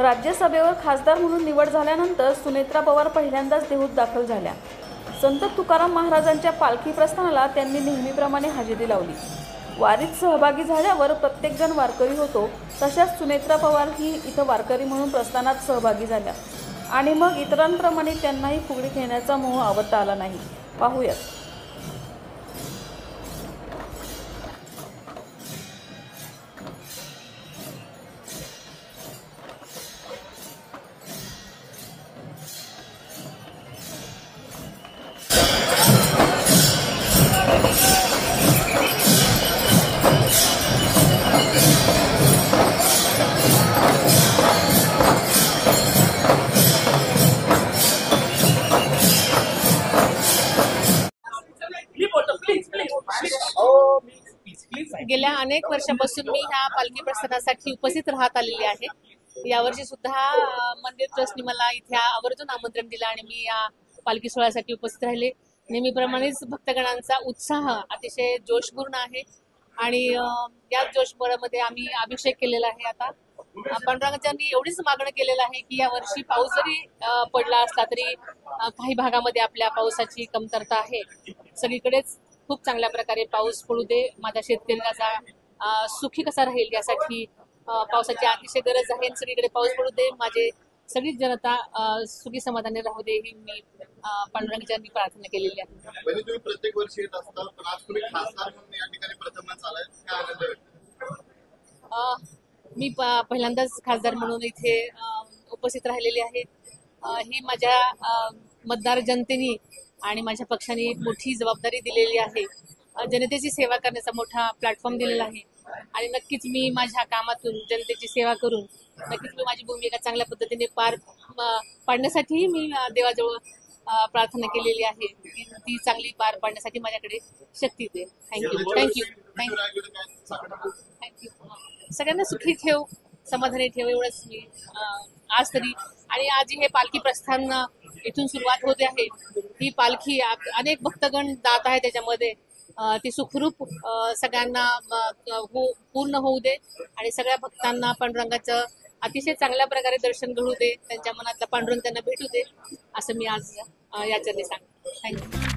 राज्यसभेवर खासदार म्हणून निवड झाल्यानंतर सुनेत्रा पवार पहिल्यांदाच देहूत दाखल झाल्या। संत तुकाराम महाराजांच्या पालखी प्रस्थानाला त्यांनी नेहमीप्रमाणे हजेरी लावली। वारीत सहभागी झाल्यावर प्रत्येकजण वारकरी होतो, तशाच सुनेत्रा पवार ही इथं वारकरी म्हणून प्रस्थानात सहभागी झाल्या आणि मग इतरांप्रमाणे त्यांनाही फुगडी खेळण्याचा मोह आवरता आला नाही। पाहूयात। गेल्या अनेक वर्षापासून मी ह्या पालखी प्रस्थानासाठी उपस्थित राहत आलेली आहे। यावर्षी सुद्धा मंदिर ट्रस्टने मला इथे आवर्जून आमंत्रण दिलं आणि मी या पालखी सोहळ्यासाठी उपस्थित राहिले। नेहमीप्रमाणेच भक्तगणांचा उत्साह अतिशय जोशपूर्ण आहे आणि या जोशभरामध्ये आम्ही अभिषेक केलेला आहे। आता पांडुरंगाच्यांनी एवढीच मागणं केलेलं आहे की या वर्षी पाऊस जरी पडला असला तरी काही भागामध्ये आपल्या पावसाची कमतरता आहे। सगळीकडेच खूप चांगल्या प्रकारे पाऊस पडू दे, माझ्या शेतकऱ्याचा सुखी कसा राहील यासाठी पावसाची अतिशय गरज आहे। सगळीकडे पाऊस पडू दे, माझे सगळी जनता सुखी समाधानी राहू दे ही मी पांडुरंगाच्यांनी प्रार्थना केलेली आहे। तुम्ही प्रत्येक वर्षी येत असता, पण आज तुम्ही खासदार म्हणून या ठिकाणी प्रथमच आलाय, काय आनंद वाटतो? मी पहिल्यांदाच खासदार म्हणून इथे उपस्थित राहिलेली आहे। ही माझ्या मतदार जनतेने आणि माझ्या पक्षाने मोठी जबाबदारी दिलेली आहे। जनतेची सेवा करण्याचा मोठा प्लॅटफॉर्म दिलेला आहे आणि नक्कीच मी माझ्या कामातून जनतेची सेवा करून नक्कीच मी माझी भूमिका चांगल्या पद्धतीने पार पाडण्यासाठी मी देवाजवळ प्रार्थना केलेली आहे की ती चांगली पार पाडण्यासाठी माझ्याकडे शक्ती दे। Thank you thank you thank you thank you. सगळ्यांना सुखी ठेव, समाधानी ठेव एवढंच मी आज तरी। आणि आज हे पालखी प्रस्थान इथून सुरुवात होते आहे। ही पालखी अनेक भक्तगण जात आहे, त्याच्यामध्ये ती सुखरूप सगळ्यांना पूर्ण होऊ दे आणि सगळ्या भक्तांना पांडुरंगाचं अतिशय चांगल्या प्रकारे दर्शन घडू दे, त्यांच्या मनातला पांडुरंग त्यांना भेटू दे असं मी आज याच्याने सांगते। थँक्यू।